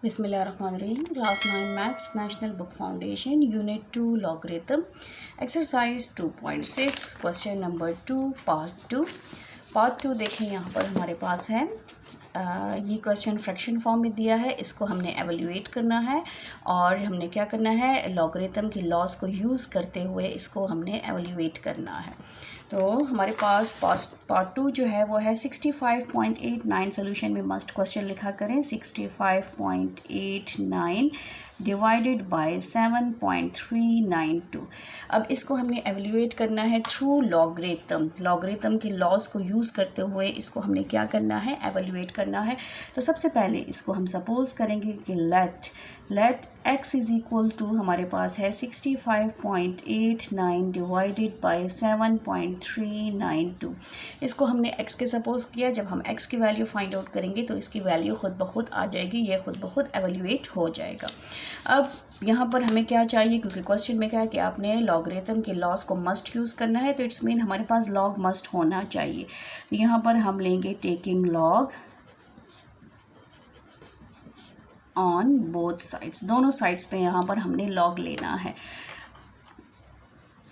Bismillahirrahmanirrahim. Class 9 Maths, National Book Foundation, Unit 2 Logarithm, Exercise 2.6, Question number 2, Part 2. Part 2 देखें यहाँ पर हमारे पास है ये क्वेश्चन फ्रैक्शन फॉर्म में दिया है, इसको हमने एवेल्यूएट करना है और हमने क्या करना है, लॉगरिथम के लॉस को यूज़ करते हुए इसको हमने एवेल्यूएट करना है। तो हमारे पास पार्ट 2 जो है वो है 65.89। सोल्यूशन में मस्ट क्वेश्चन लिखा करें 65.89 डिवाइडेड बाय 7.392। अब इसको हमने एवेल्यूएट करना है थ्रू लॉगरिथम के लॉस को यूज़ करते हुए इसको हमने क्या करना है, एवेल्यूएट करना है। तो सबसे पहले इसको हम सपोज करेंगे कि let x is equal to हमारे पास है 65.89 डिवाइडेड बाय 7.392। इसको हमने x के सपोज किया। जब हम x की वैल्यू फाइंड आउट करेंगे तो इसकी वैल्यू खुद ब खुद आ जाएगी, ये खुद ब खुद एवेल्यूएट हो जाएगा। अब यहाँ पर हमें क्या चाहिए, क्योंकि क्वेश्चन में क्या है कि आपने लॉगरिथम के लॉस को मस्ट यूज़ करना है, तो इट्स मीन हमारे पास लॉग मस्ट होना चाहिए। तो यहाँ पर हम लेंगे taking log on both sides, दोनों साइड्स पे यहाँ पर हमने लॉग लेना है।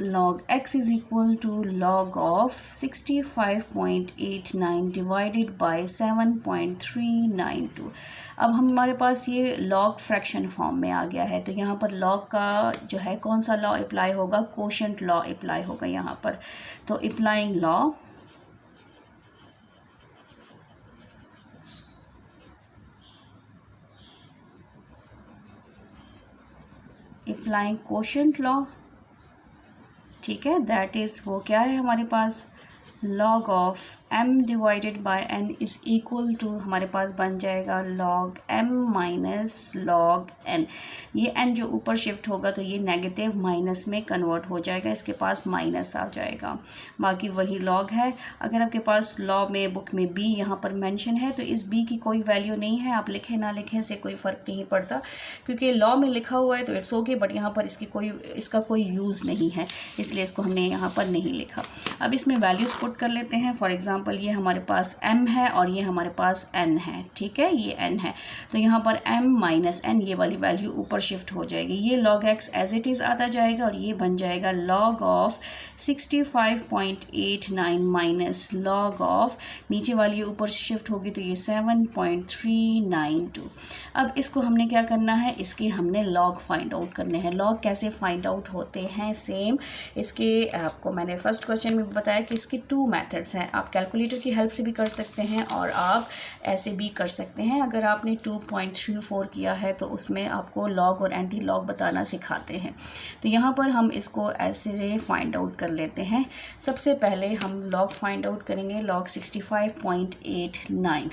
log x is equal to log of 65.89 divided by 7.392। अब हमारे पास ये log फ्रैक्शन फॉर्म में आ गया है, तो यहाँ पर log का जो है कौन सा लॉ अप्लाई होगा, कोशेंट लॉ अप्लाई होगा यहाँ पर। तो applying law applying quotient law, ठीक है, दैट इज़ वो क्या है हमारे पास, log of m divided by n is equal to हमारे पास बन जाएगा log m minus log n। ये n जो ऊपर शिफ्ट होगा तो ये नेगेटिव माइनस में कन्वर्ट हो जाएगा, इसके पास माइनस आ जाएगा, बाकी वही log है। अगर आपके पास लॉ में बुक में b यहाँ पर मेंशन है तो इस b की कोई वैल्यू नहीं है, आप लिखें ना लिखें से कोई फ़र्क नहीं पड़ता, क्योंकि लॉ में लिखा हुआ है तो इट्स ओके, बट यहाँ पर इसका कोई यूज़ नहीं है, इसलिए इसको हमने यहाँ पर नहीं लिखा। अब इसमें वैल्यूज़ पुट कर लेते हैं। फॉर एग्जांपल ये हमारे पास m है और ये हमारे पास n है, ठीक है, ये n है, तो यहाँ पर m माइनस n ये वाली वैल्यू ऊपर शिफ्ट हो जाएगी, ये log x as it is आता जाएगा और ये बन जाएगा log of 65.89 minus log of, नीचे वाली ऊपर शिफ्ट होगी तो ये 7.392। अब इसको हमने क्या करना है, इसके हमने log फाइंड आउट करने हैं। log कैसे फाइंड आउट होते हैं, सेम इसके आपको मैंने फर्स्ट क्वेश्चन में बताया कि इसके 2 मेथड्स हैं। आप कैलकुलेटर की हेल्प से भी कर सकते हैं और आप ऐसे भी कर सकते हैं। अगर आपने 2.34 किया है तो उसमें आपको log और एंटी लॉग बताना सिखाते हैं। तो यहाँ पर हम इसको ऐसे फाइंड आउट कर लेते हैं। सबसे पहले हम log फाइंड आउट करेंगे, log 65.89,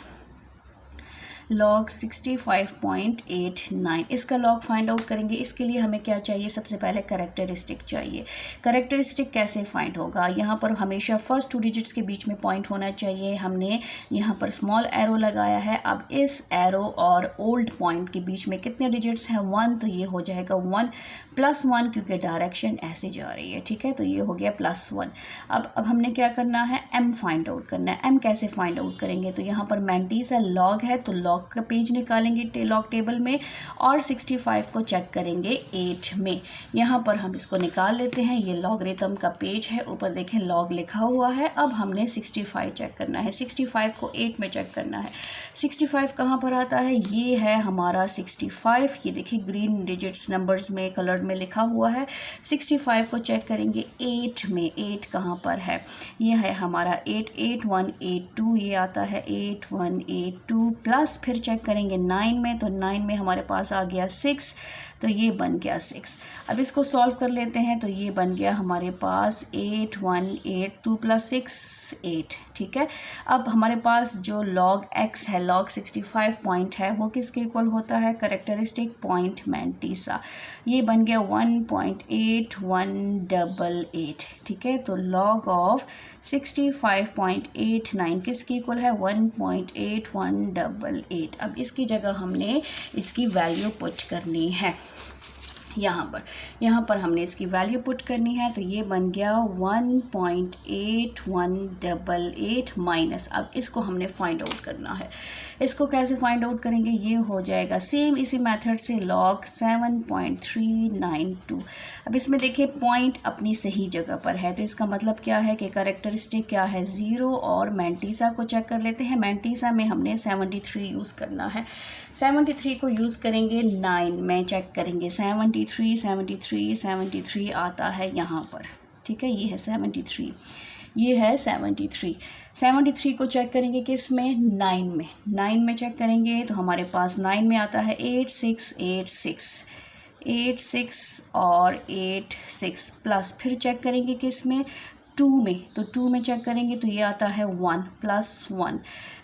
log 65.89 इसका log फाइंड आउट करेंगे। इसके लिए हमें क्या चाहिए, सबसे पहले कैरेक्टरिस्टिक चाहिए। कैरेक्टरिस्टिक कैसे फाइंड होगा, यहाँ पर हमेशा फर्स्ट 2 डिजिट्स के बीच में पॉइंट होना चाहिए। हमने यहाँ पर स्मॉल एरो लगाया है। अब इस एरो और ओल्ड पॉइंट के बीच में कितने डिजिट्स हैं, 1, तो ये हो जाएगा 1 + 1, क्योंकि डायरेक्शन ऐसे जा रही है, ठीक है, तो ये हो गया +1। अब हमने क्या करना है, m फाइंड आउट करना है। m कैसे फाइंड आउट करेंगे, तो यहाँ पर मैंटीज है, log है, तो log का पेज निकालेंगे लॉग टेबल में और 65 को चेक करेंगे 8 में। यहाँ पर हम इसको निकाल लेते हैं, ये लॉगरिथम का पेज है, ऊपर देखें log लिखा हुआ है। अब हमने 65 चेक करना है, 65 को 8 में चेक करना है। 65 कहाँ पर आता है, ये है हमारा 65, ये देखिए ग्रीन डिजिट्स नंबर्स में कलर में लिखा हुआ है। 65 को चेक करेंगे 8 में, 8 कहाँ पर है, ये है हमारा 8, 8 1 8 2, ये आता है 8 1 8 2 प्लस, फिर चेक करेंगे 9 में, तो 9 में हमारे पास आ गया 6, तो ये बन गया 6। अब इसको सॉल्व कर लेते हैं, तो ये बन गया हमारे पास 8 1 8 2 + 6 8, ठीक है। अब हमारे पास जो log x है, log 65 पॉइंट है, वो किसके इक्वल होता है, कैरेक्टरिस्टिक पॉइंट मैंटीसा, ये बन गया 1.8188, ठीक है। तो log ऑफ 65.89 किसके इक्वल है, 1.8188। अब इसकी जगह हमने इसकी वैल्यू पुट करनी है। यहाँ पर हमने इसकी वैल्यू पुट करनी है, तो ये बन गया 1.8188 माइनस, अब इसको हमने फाइंड आउट करना है। इसको कैसे फाइंड आउट करेंगे, ये हो जाएगा सेम इसी मेथड से log 7.392। अब इसमें देखिए पॉइंट अपनी सही जगह पर है, तो इसका मतलब क्या है कि कैरेक्टरिस्टिक क्या है 0, और मैंटीसा को चेक कर लेते हैं। मैंटीसा में हमने 73 यूज़ करना है, 73 को यूज़ करेंगे 9 में चेक करेंगे, 73 आता है यहाँ पर, ठीक है, ये है 73, ये है 73 को चेक करेंगे किस में, 9 में चेक करेंगे, तो हमारे पास 9 में आता है 86 और 86 प्लस, फिर चेक करेंगे किस में, 2 में, तो 2 में चेक करेंगे तो ये आता है 1 + 1,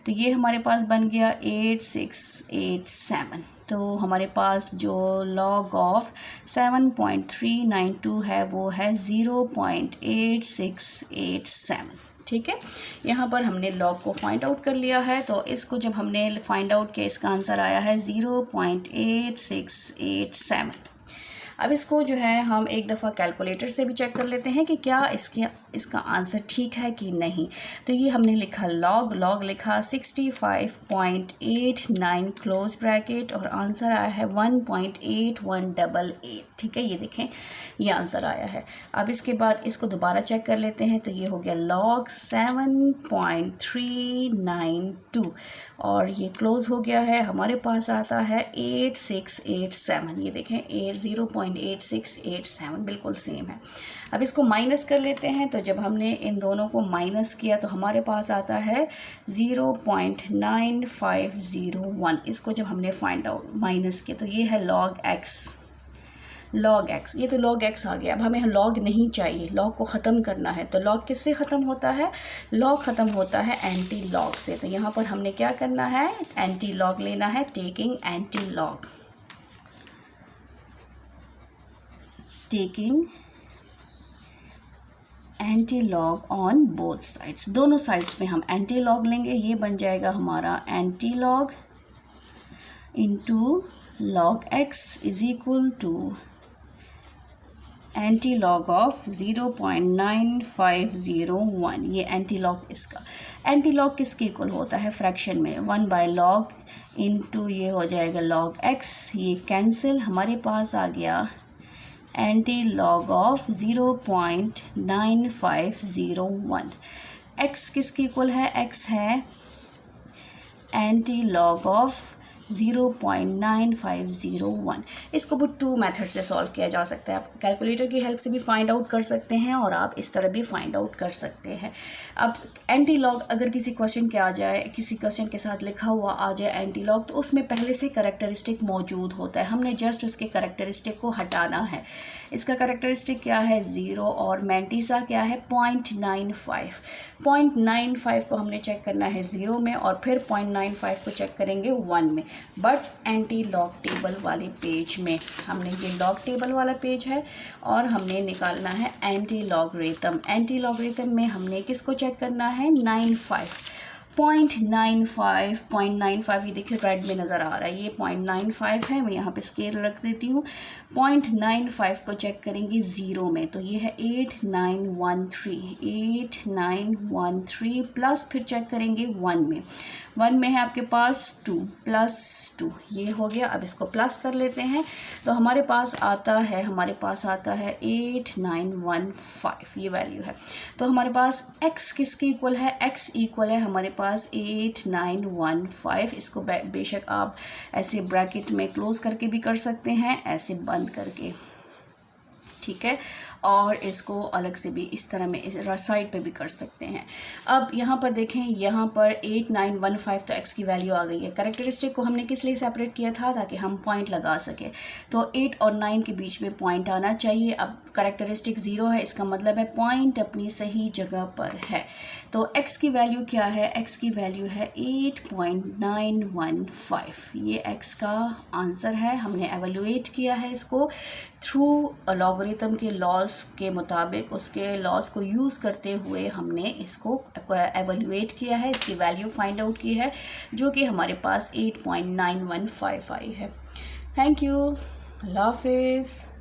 तो ये हमारे पास बन गया 8687। तो हमारे पास जो log ऑफ 7.392 है वो है 0.8687, ठीक है। यहाँ पर हमने log को फाइंड आउट कर लिया है, तो इसको जब हमने फाइंड आउट किया इसका आंसर आया है 0.8687। अब इसको जो है हम एक दफ़ा कैलकुलेटर से भी चेक कर लेते हैं कि क्या इसका आंसर ठीक है कि नहीं। तो ये हमने लिखा log लिखा 65.89 क्लोज ब्रैकेट, और आंसर आया है 1.8188, ठीक है, ये देखें ये आंसर आया है। अब इसके बाद इसको दोबारा चेक कर लेते हैं, तो ये हो गया log 7.392 और ये क्लोज हो गया है, हमारे पास आता है 8687, ये देखें 0.8687 बिल्कुल सेम है। अब इसको माइनस कर लेते हैं, तो जब हमने इन दोनों को माइनस किया तो हमारे पास आता है 0.9501। इसको जब हमने फाइंड आउट माइनस किया तो ये है log x, ये तो log x आ गया। अब हमें log नहीं चाहिए, log को ख़त्म करना है, तो log किससे ख़त्म होता है, log ख़त्म होता है एंटी log से। तो यहाँ पर हमने क्या करना है, एंटी log लेना है, taking anti log on both sides, दोनों साइड्स में हम एंटी log लेंगे। ये बन जाएगा हमारा anti log into log x is equal to anti log of 0.9501। ये एंटी log इसका, एंटी log किसके इक्वल होता है, फ्रैक्शन में 1/log इंटू ये हो जाएगा log x, ये कैंसिल, हमारे पास आ गया एंटी log ऑफ 0.9501। x किसके इक्वल है, x है एंटी log ऑफ 0.9501। इसको भी 2 मेथड से सॉल्व किया जा सकता है, आप कैलकुलेटर की हेल्प से भी फाइंड आउट कर सकते हैं और आप इस तरह भी फाइंड आउट कर सकते हैं। अब एंटी log अगर किसी क्वेश्चन के आ जाए, किसी क्वेश्चन के साथ लिखा हुआ आ जाए एंटी log, तो उसमें पहले से कैरेक्टरिस्टिक मौजूद होता है, हमने जस्ट उसके कैरेक्टरिस्टिक को हटाना है। इसका कैरेक्टरिस्टिक क्या है 0 और मैंटीसा क्या है 0.95 को हमने चेक करना है 0 में और फिर 0.95 को चेक करेंगे 1 में, बट एंटी log टेबल वाले पेज में। हमने ये log टेबल वाला पेज है और हमने निकालना है एंटी लॉगरिथम में हमने किसको चेक करना है 0.95 ये देखिए रेड में नज़र आ रहा है, ये 0.95 है, मैं यहाँ पे स्केल रख देती हूँ। 0.95 को चेक करेंगे 0 में, तो ये है 8913 प्लस फिर चेक करेंगे 1 में, 1 में है आपके पास 2 + 2, ये हो गया। अब इसको प्लस कर लेते हैं तो हमारे पास आता है 8915, ये वैल्यू है। तो हमारे पास x किसके इक्वल है, x इक्वल है हमारे पास 8915। इसको बेशक आप ऐसे ब्रैकेट में क्लोज करके भी कर सकते हैं, ऐसे बंद करके, ठीक है, और इसको अलग से भी इस तरह में साइड पे भी कर सकते हैं। अब यहाँ पर देखें, यहाँ पर 8915 तो x की वैल्यू आ गई है। कैरेक्टरिस्टिक को हमने किस लिए सेपरेट किया था, ताकि हम पॉइंट लगा सकें, तो 8 और 9 के बीच में पॉइंट आना चाहिए। अब कैरेक्टरिस्टिक 0 है, इसका मतलब है पॉइंट अपनी सही जगह पर है। तो x की वैल्यू क्या है, x की वैल्यू है 8.915, ये x का आंसर है। हमने एवेल्यूएट किया है इसको थ्रू लॉगरिथम के लॉज के मुताबिक, उसके लॉज को यूज़ करते हुए हमने इसको एवेल्यूएट किया है, इसकी वैल्यू फाइंड आउट की है, जो कि हमारे पास 8.9155 है। थैंक यू, अल्लाह हाफिज़।